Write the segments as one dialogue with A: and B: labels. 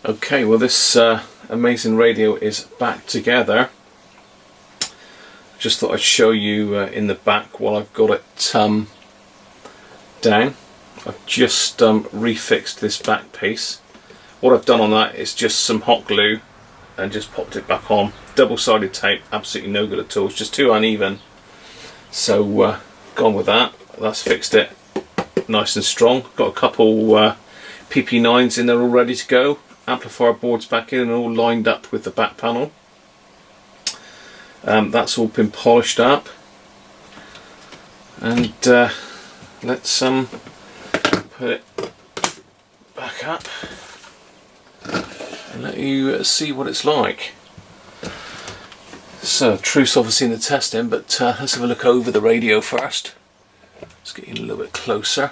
A: Okay, well this amazing radio is back together. Just thought I'd show you in the back while I've got it down. I've just refixed this back piece. What I've done on that is just some hot glue and just popped it back on. Double-sided tape, absolutely no good at all. It's just too uneven. So gone with that. That's fixed it nice and strong. Got a couple PP9s in there all ready to go. Amplifier boards back in and all lined up with the back panel. That's all been polished up, and let's put it back up and let you see what it's like. So, truth's obviously in the testing, but let's have a look over the radio first. Let's get in a little bit closer.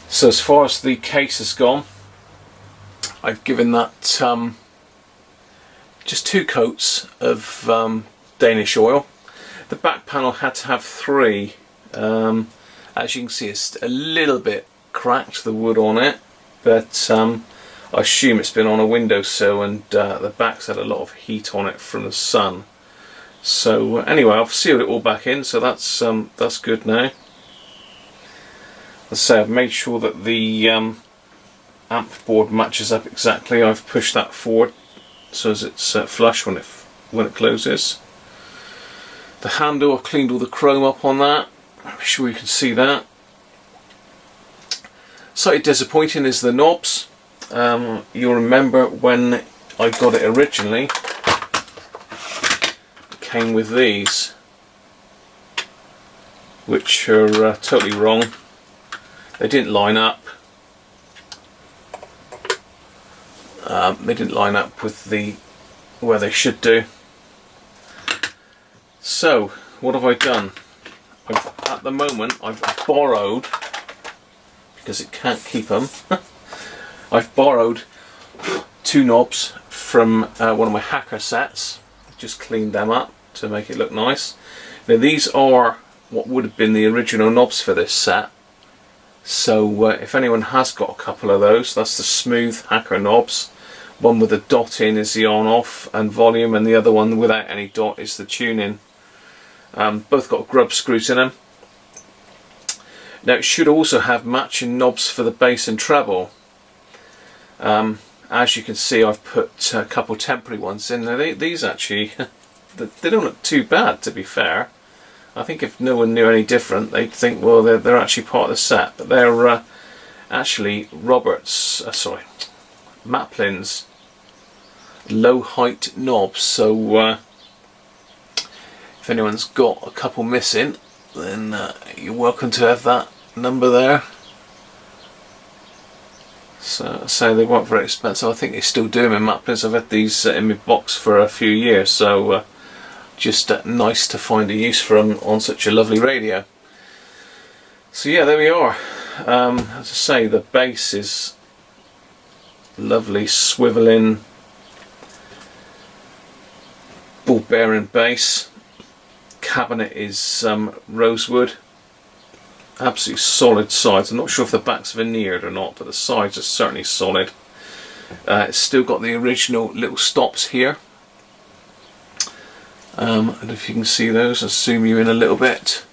A: So as far as the case has gone, I've given that just 2 coats of Danish oil. The back panel had to have 3. As you can see, it's a little bit cracked, the wood on it, but I assume it's been on a windowsill, and the back's had a lot of heat on it from the sun. So anyway, I've sealed it all back in, so that's good now. As I say, I've made sure that the amp board matches up exactly. I've pushed that forward so as it's flush when it closes. The handle, I've cleaned all the chrome up on that. I'm sure you can see that. Slightly disappointing is the knobs. You'll remember when I got it originally, it came with these, which are totally wrong. They didn't line up. They didn't line up with where they should do. So what have I done? At the moment I've borrowed, because it can't keep them, I've borrowed 2 knobs from one of my hacker sets. Just cleaned them up to make it look nice. Now these are what would have been the original knobs for this set. So if anyone has got a couple of those, that's the smooth hacker knobs. One with a dot in is the on off and volume, and the other one without any dot is the tuning. Both got grub screws in them. Now it should also have matching knobs for the bass and treble. As you can see, I've put a couple temporary ones in there. These actually, they don't look too bad, to be fair. I think if no one knew any different, they'd think, well, they're actually part of the set, but they're actually Maplin's low height knobs. So if anyone's got a couple missing, then you're welcome to have that number there. So they weren't very expensive. I think they still do them in Maplin's. I've had these in my box for a few years, so just nice to find a use for them on such a lovely radio. So yeah, there we are. As I say, the bass is lovely, swiveling ball bearing bass. Cabinet is rosewood. Absolutely solid sides. I'm not sure if the back's veneered or not, but the sides are certainly solid. It's still got the original little stops here. And if you can see those, I'll zoom you in a little bit.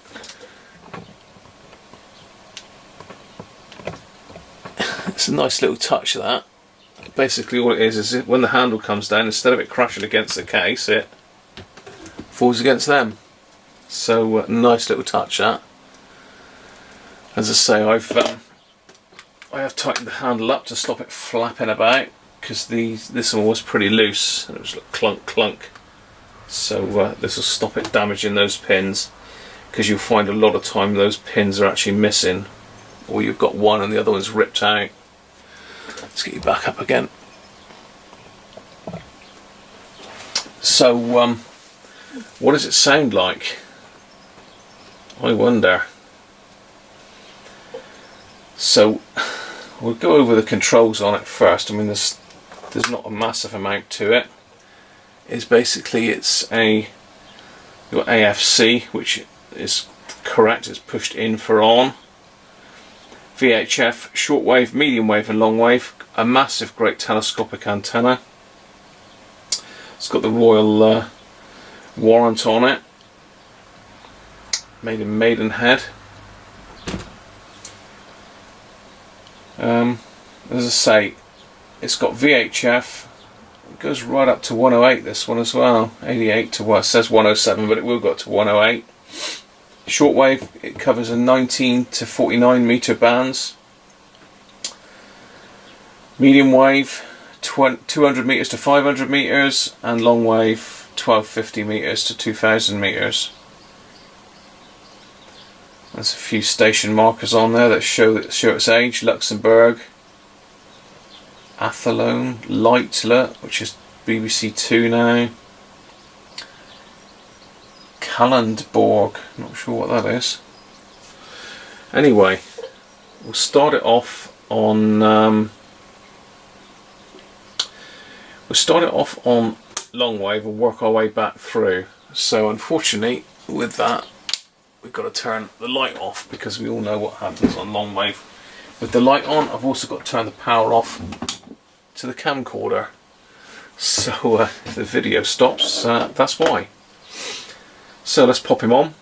A: It's a nice little touch, that. Basically all it is when the handle comes down, instead of it crashing against the case, it falls against them. So nice little touch, that. As I say, I have tightened the handle up to stop it flapping about, because this one was pretty loose and it was like clunk clunk. So this will stop it damaging those pins, because you'll find a lot of time those pins are actually missing, or you've got one and the other one's ripped out. Let's get you back up again. So what does it sound like? I wonder. So we'll go over the controls on it first. I mean, there's not a massive amount to it. It's basically your AFC, which is correct, it's pushed in for on. VHF, shortwave, medium wave and long wave. A massive, great telescopic antenna. It's got the royal warrant on it. Made in Maidenhead. As I say, it's got VHF. It goes right up to 108, this one as well. 88 to what? It says 107, but it will go up to 108. Shortwave, it covers a 19 to 49 meter bands. Medium wave, 200 meters to 500 meters, and long wave, 1250 meters to 2000 meters. There's a few station markers on there that show its age. Luxembourg, Athlone, Leitler, which is BBC Two now. Kalundborg, not sure what that is. Anyway, we'll start it off on long wave and work our way back through. So unfortunately, with that, we've got to turn the light off because we all know what happens on long wave. With the light on, I've also got to turn the power off to the camcorder. So if the video stops, that's why. So let's pop him on.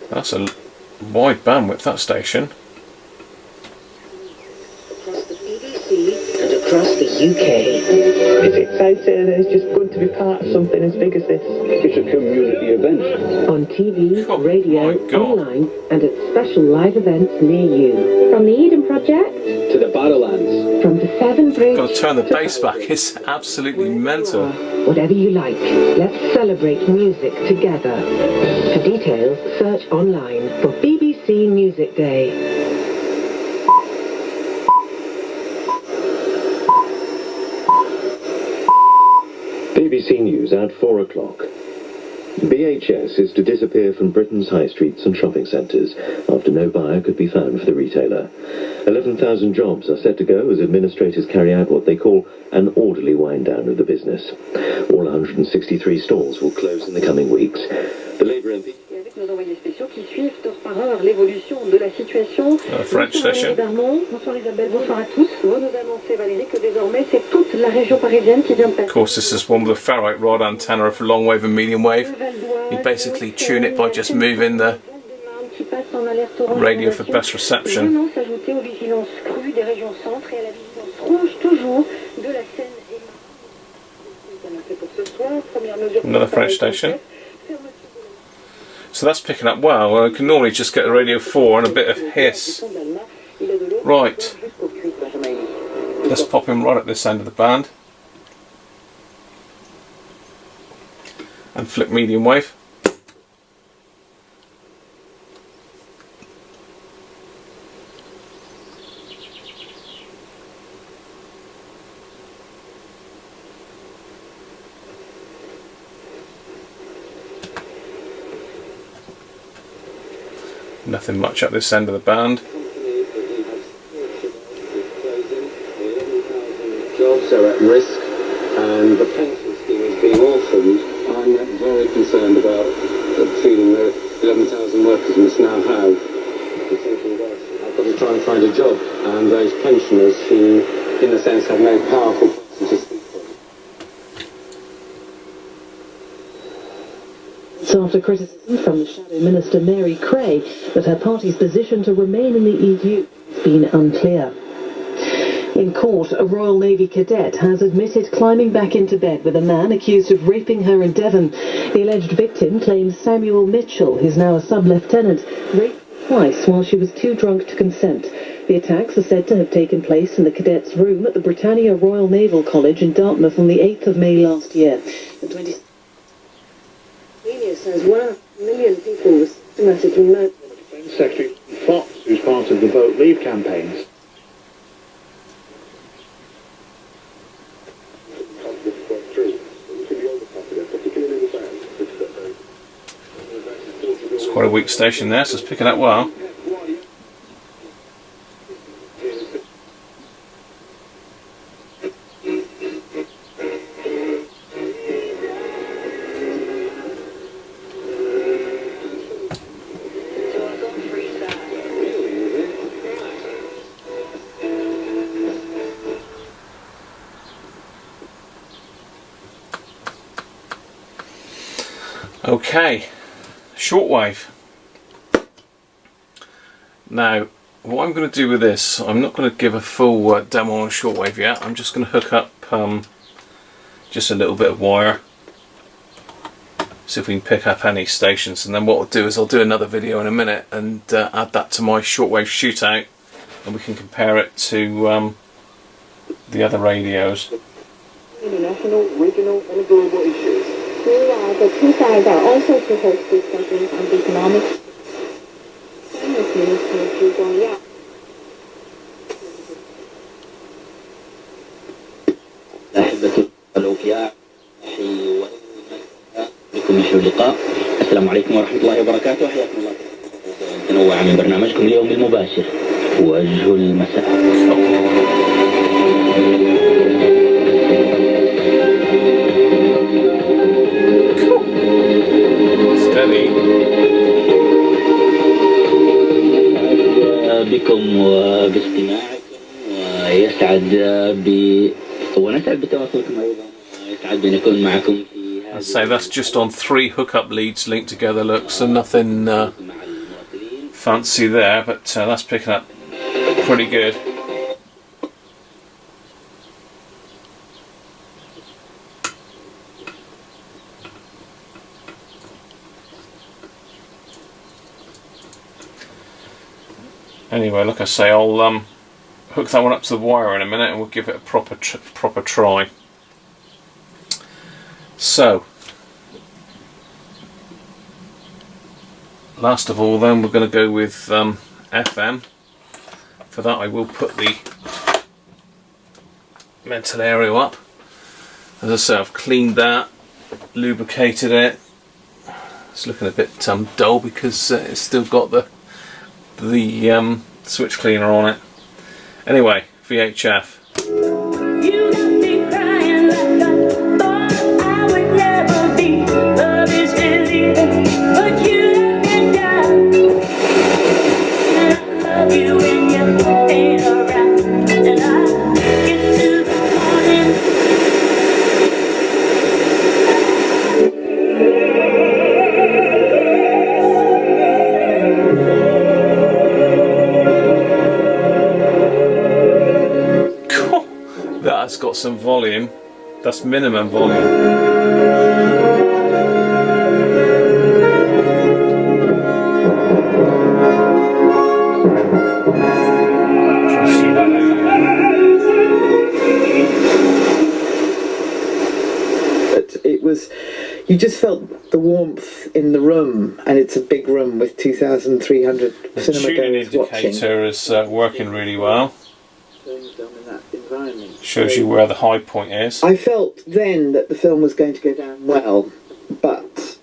A: That's a wide bandwidth, that station.
B: Across the UK. It's exciting, it's just good to be part of something as big as this.
C: It's a community event.
B: On TV, radio,
A: my God.
B: online, and at special live events near you. From the Eden Project
C: To the Battlelands.
B: from the Severn Bridge.
A: Got to turn the bass back, it's absolutely mental.
B: Whatever you like, let's celebrate music together. For details, search online for BBC Music Day.
D: BBC News at 4 o'clock. BHS is to disappear from Britain's high streets and shopping centres after no buyer could be found for the retailer. 11,000 jobs are set to go as administrators carry out what they call an orderly wind down of the business. All 163 stores will close in the coming weeks. The Labour MP...
A: French station. Of course, this is one with a ferrite rod antenna for long wave and medium wave. You basically tune it by just moving the radio for best reception. Another French station. So that's picking up well. I can normally just get a radio 4 and a bit of hiss. Right. Let's pop him right at this end of the band. And flick medium wave. Nothing much at this end of the band.
C: Jobs are at risk and the pension scheme is being orphaned. I'm very concerned about the feeling that 11,000 workers must now have. I'm thinking, well, I've got to try and find a job, and those pensioners who, in a sense, have no powerful person to speak for.
B: After criticism from the Shadow Minister Mary Cray that her party's position to remain in the EU has been unclear. In court, a Royal Navy cadet has admitted climbing back into bed with a man accused of raping her in Devon. The alleged victim claims Samuel Mitchell, who's now a sub-lieutenant, raped her twice while she was too drunk to consent. The attacks are said to have taken place in the cadet's room at the Britannia Royal Naval College in Dartmouth on the 8th of May last year. The says 1 million people were systematically murdered.
E: Defence Secretary Fox, who's part of the Vote Leave campaigns.
A: It's quite Got a weak station there, so it's picking up well. Okay, shortwave. Now, what I'm going to do with this, I'm not going to give a full demo on shortwave yet. I'm just going to hook up just a little bit of wire, see if we can pick up any stations, and then what I'll do is I'll do another video in a minute and add that to my shortwave shootout, and we can compare it to the other radios.
F: International, regional and global issues. Meanwhile, the two sides are also to host discussions on the economic Finance Minister Zhu Guangyao.
G: أحبة الأوفياء بكم يحيي اللقاء. السلام عليكم ورحمة الله وبركاته. حياكم الله. تنوع من برنامجكم اليوم المباشر وجه المساء. بكم وباستماعكم ونسعد بتواصلكم أيضا ويسعد بأن نكون معكم في هذا.
A: I'd say that's just on 3 hookup leads linked together, look, so nothing fancy there, but that's picking up pretty good. Anyway, like I say, I'll hook that one up to the wire in a minute and we'll give it a proper try. So, last of all then, we're going to go with FM. For that I will put the mental aerial up. As I say, I've cleaned that, lubricated it. It's looking a bit dull because it's still got the switch cleaner on it. Anyway, VHF. That's got some volume. That's minimum volume.
H: You just felt the warmth in the room, and it's a big room with 2,300 cinema
A: tuning
H: goers watching.
A: indicator is working really well.
H: In that environment.
A: Shows you where the high point is.
H: I felt then that the film was going to go down well, but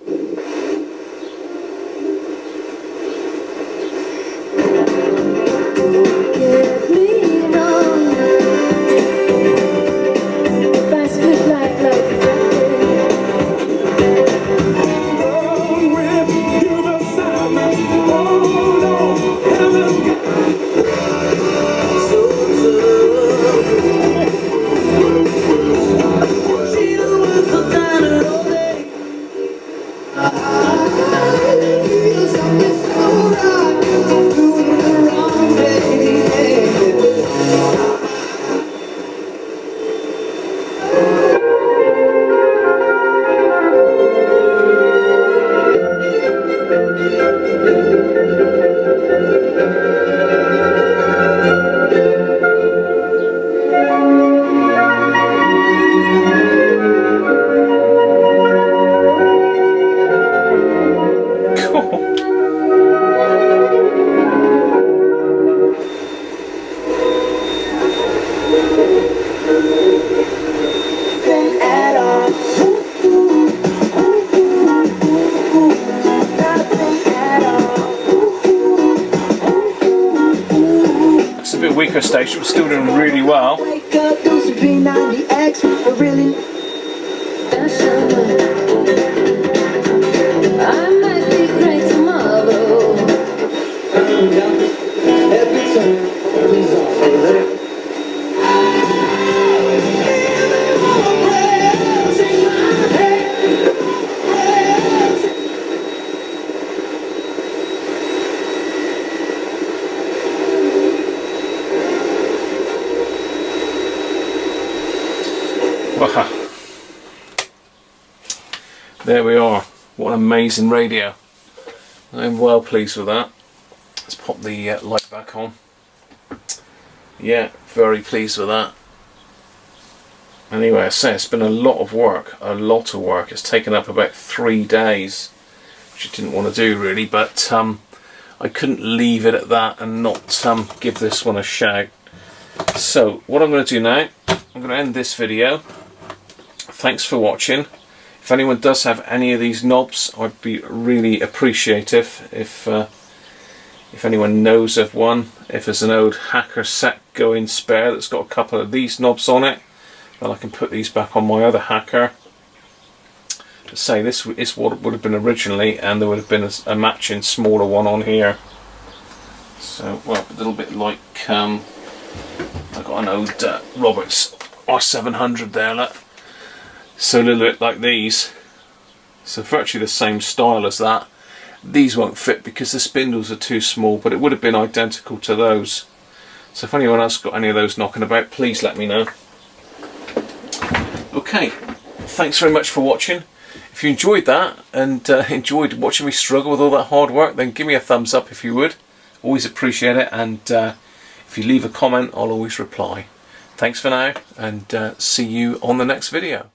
A: a bit weaker station, but still doing really well. Wow. There we are. What an amazing radio. I'm well pleased with that. Let's pop the light back on. Yeah, very pleased with that. Anyway, I say it's been a lot of work. It's taken up about 3 days, which I didn't want to do really, but I couldn't leave it at that and not give this one a shout. So what I'm going to do now, I'm going to end this video. Thanks for watching. If anyone does have any of these knobs, I'd be really appreciative if anyone knows of one. If there's an old hacker set going spare that's got a couple of these knobs on it, then I can put these back on my other hacker. To say this is what it would have been originally, and there would have been a matching smaller one on here. So, well, a little bit like I've got an old Roberts R700 there, look. So a little bit like these. So virtually the same style as that. These won't fit because the spindles are too small, but it would have been identical to those. So if anyone else got any of those knocking about, please let me know. Okay, thanks very much for watching. If you enjoyed that and enjoyed watching me struggle with all that hard work, then give me a thumbs up if you would. Always appreciate it, and if you leave a comment, I'll always reply. Thanks for now, and see you on the next video.